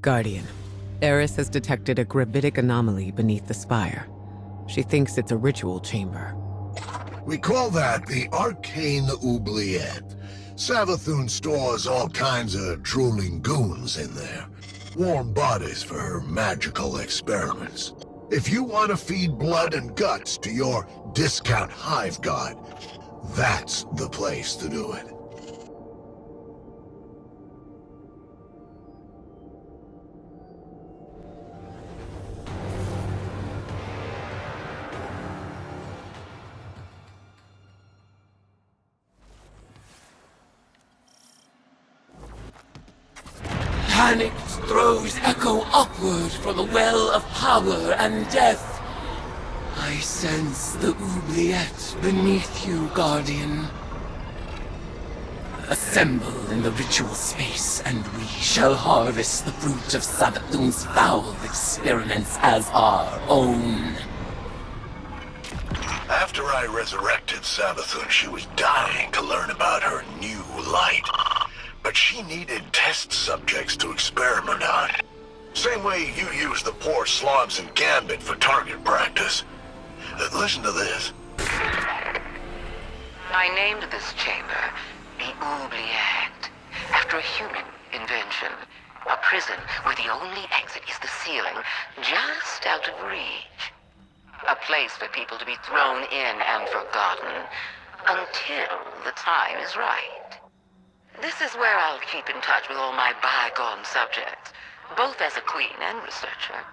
Guardian, Eris has detected a gravitic anomaly beneath the spire. She thinks it's a ritual chamber. We call that the Arcane Oubliette. Savathun stores all kinds of drooling goons in there. Warm bodies for her magical experiments. If you want to feed blood and guts to your discount Hive god, that's the place to do it. Panicked throws echo upward from the well of power and death. I sense the oubliette beneath you, Guardian. Assemble in the ritual space, and we shall harvest the fruit of Savathun's foul experiments as our own. After I resurrected Savathun, she was dying to learn about her new light. But she needed test subjects to experiment on. Same way you use the poor slobs in Gambit for target practice. Listen to this. I named this chamber the Oubliette, after a human invention. A prison where the only exit is the ceiling, just out of reach. A place for people to be thrown in and forgotten, until the time is right. This is where I'll keep in touch with all my bygone subjects, both as a queen and researcher.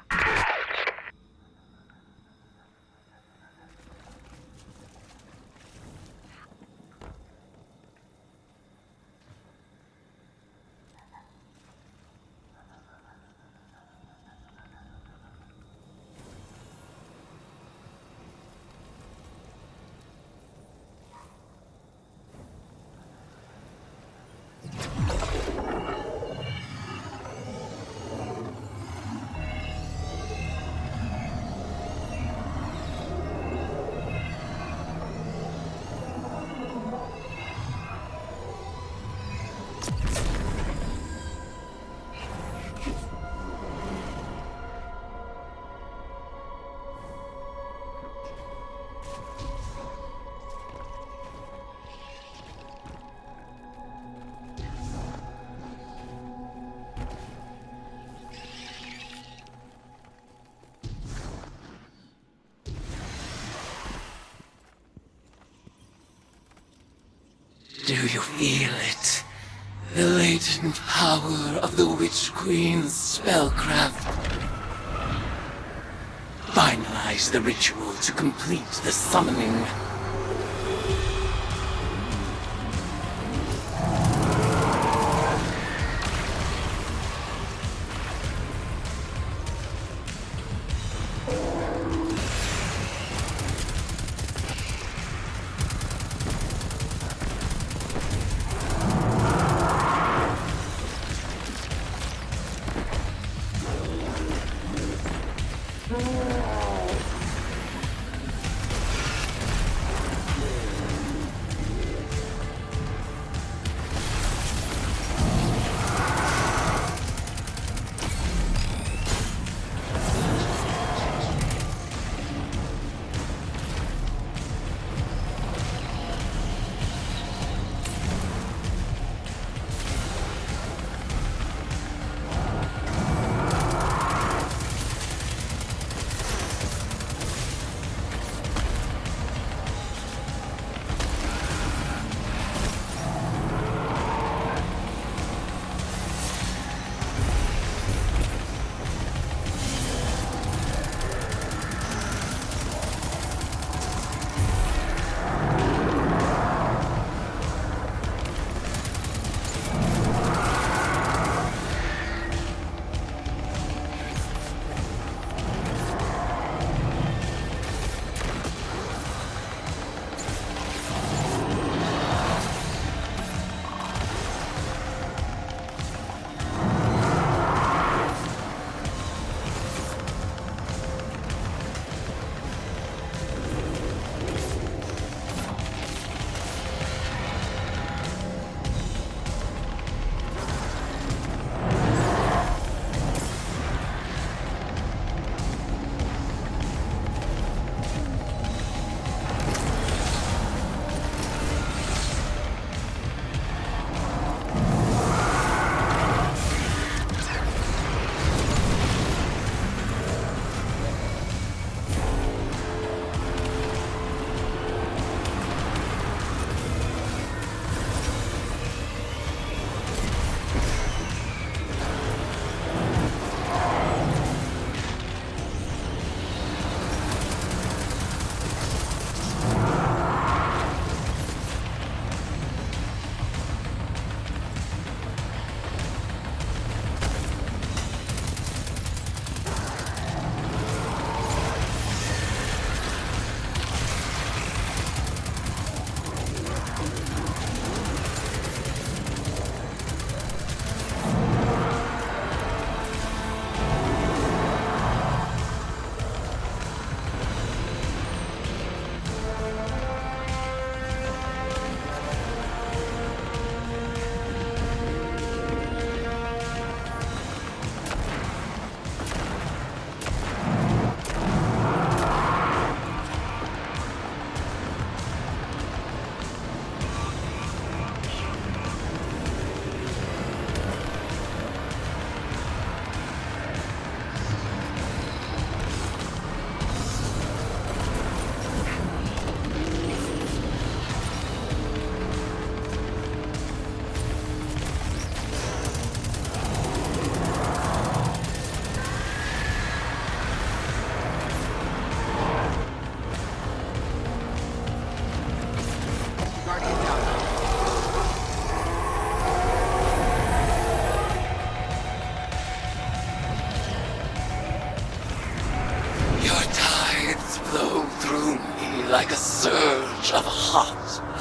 Do you feel it? The latent power of the Witch Queen's spellcraft. Finalize the ritual to complete the summoning.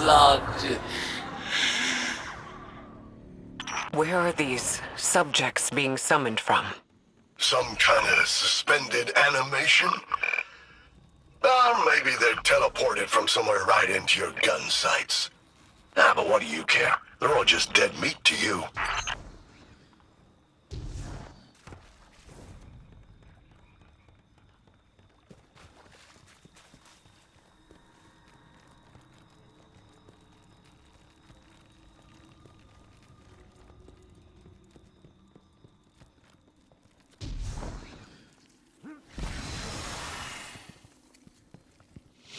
blood. Where are these subjects being summoned from? Some kind of suspended animation? Maybe they're teleported from somewhere right into your gun sights. But what do you care? They're all just dead meat to you.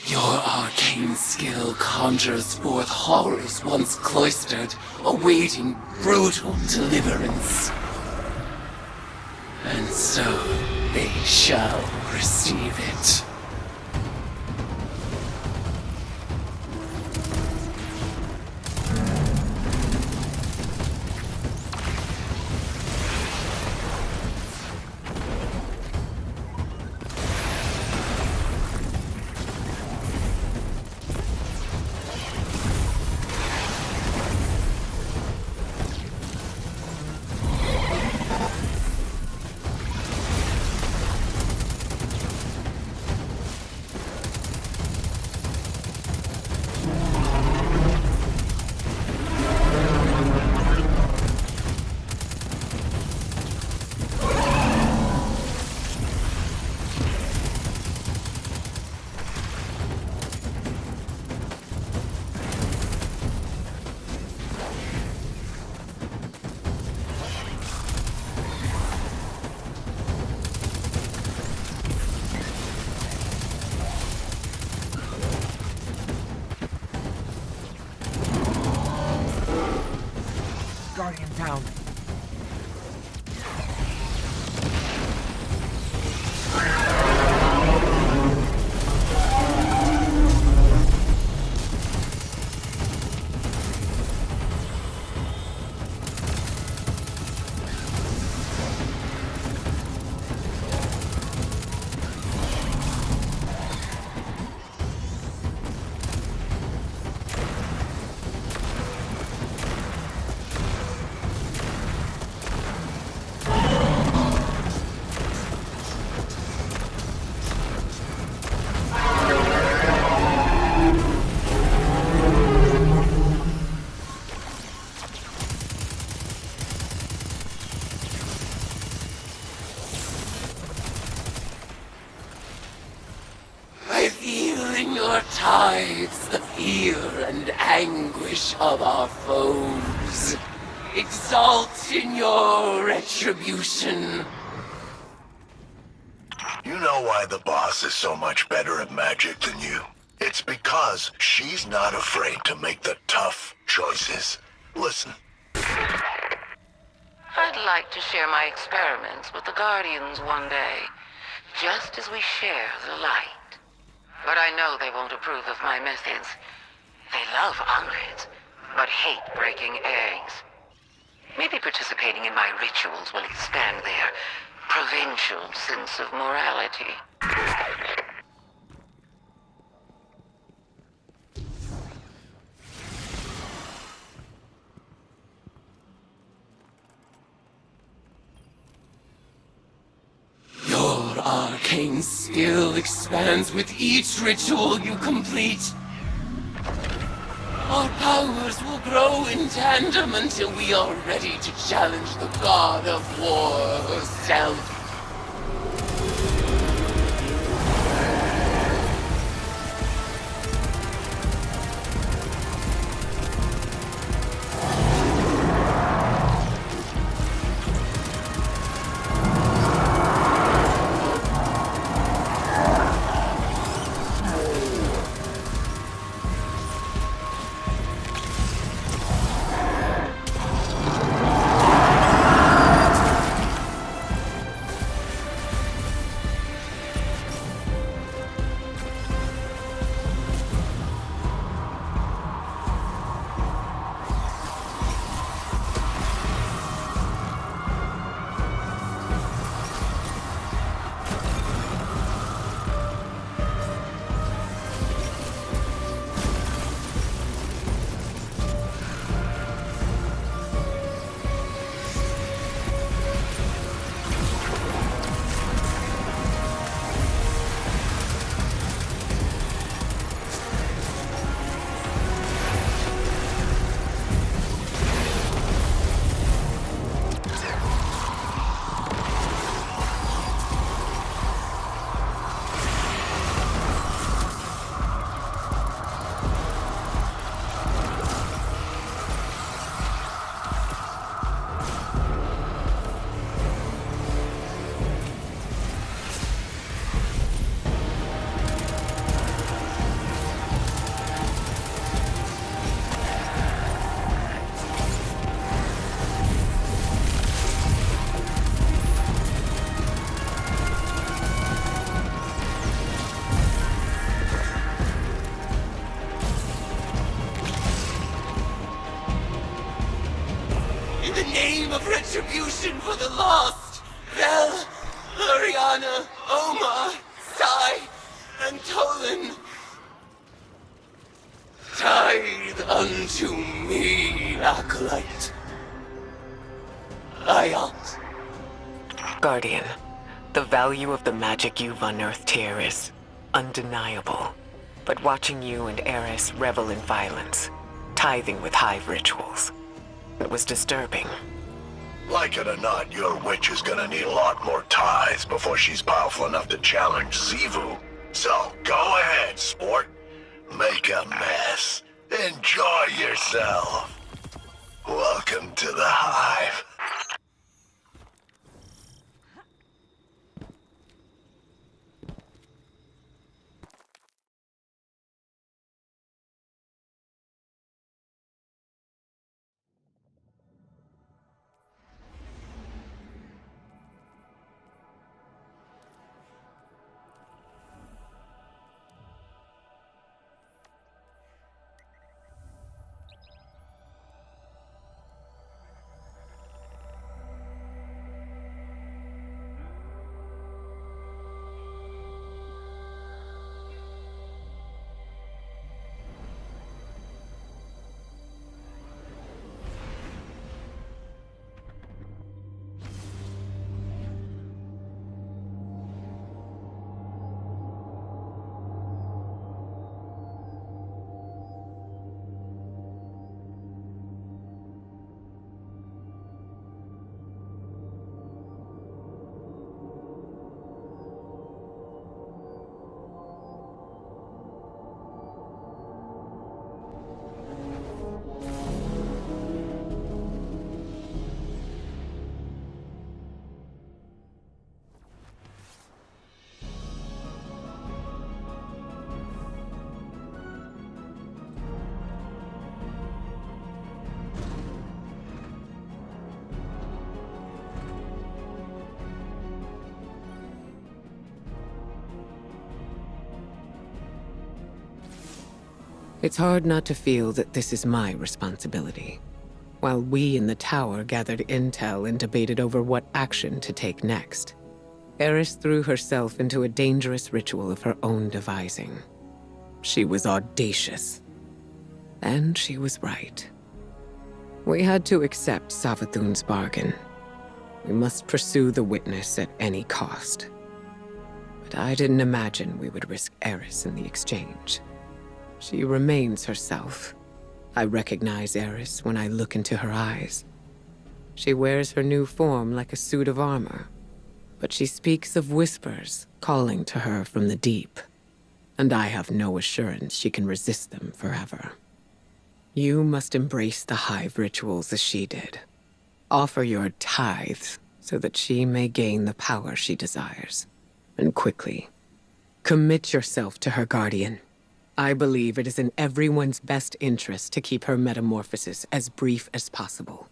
Your arcane skill conjures forth horrors once cloistered, awaiting brutal deliverance. And so they shall receive it. Guardian down. I feel in your tides the fear and anguish of our foes. Exalt in your retribution. You know why the boss is so much better at magic than you? It's because she's not afraid to make the tough choices. Listen. I'd like to share my experiments with the Guardians one day, just as we share the light. But I know they won't approve of my methods. They love omelets, but hate breaking eggs. Maybe participating in my rituals will expand their provincial sense of morality. Your arcane skill expands with each ritual you complete. Our powers will grow in tandem until we are ready to challenge the god of war herself. In the name of retribution for the lost, Bel, Ariana, Omar, Sai, and Tolan. Tithe unto me, Acolyte. Ayat. Guardian, the value of the magic you've unearthed here is undeniable. But watching you and Eris revel in violence, tithing with Hive rituals, it was disturbing. Like it or not, your witch is gonna need a lot more ties before she's powerful enough to challenge Xivu. So, go ahead, sport. Make a mess. Enjoy yourself. Welcome to the Hive. It's hard not to feel that this is my responsibility. While we in the tower gathered intel and debated over what action to take next, Eris threw herself into a dangerous ritual of her own devising. She was audacious. And she was right. We had to accept Savathun's bargain. We must pursue the witness at any cost. But I didn't imagine we would risk Eris in the exchange. She remains herself. I recognize Eris when I look into her eyes. She wears her new form like a suit of armor, but she speaks of whispers calling to her from the deep, and I have no assurance she can resist them forever. You must embrace the Hive rituals as she did. Offer your tithes so that she may gain the power she desires, and quickly. Commit yourself to her guardian. I believe it is in everyone's best interest to keep her metamorphosis as brief as possible.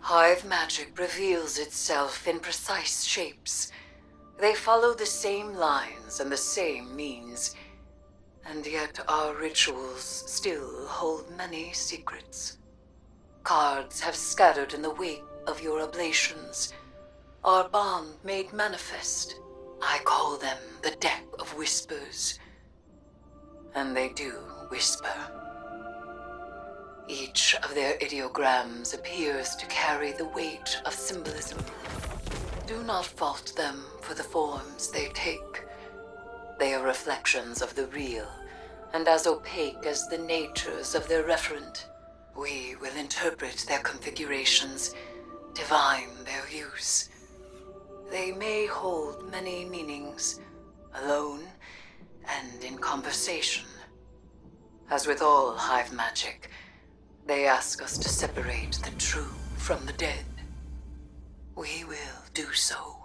Hive magic reveals itself in precise shapes. They follow the same lines and the same means, and yet our rituals still hold many secrets. Cards have scattered in the wake of your oblations, our bond made manifest. I call them the Deck of Whispers. And they do whisper. Each of their ideograms appears to carry the weight of symbolism. Do not fault them for the forms they take. They are reflections of the real, and as opaque as the natures of their referent. We will interpret their configurations, divine their use. They may hold many meanings, alone and in conversation. As with all Hive magic, they ask us to separate the true from the dead. We will do so.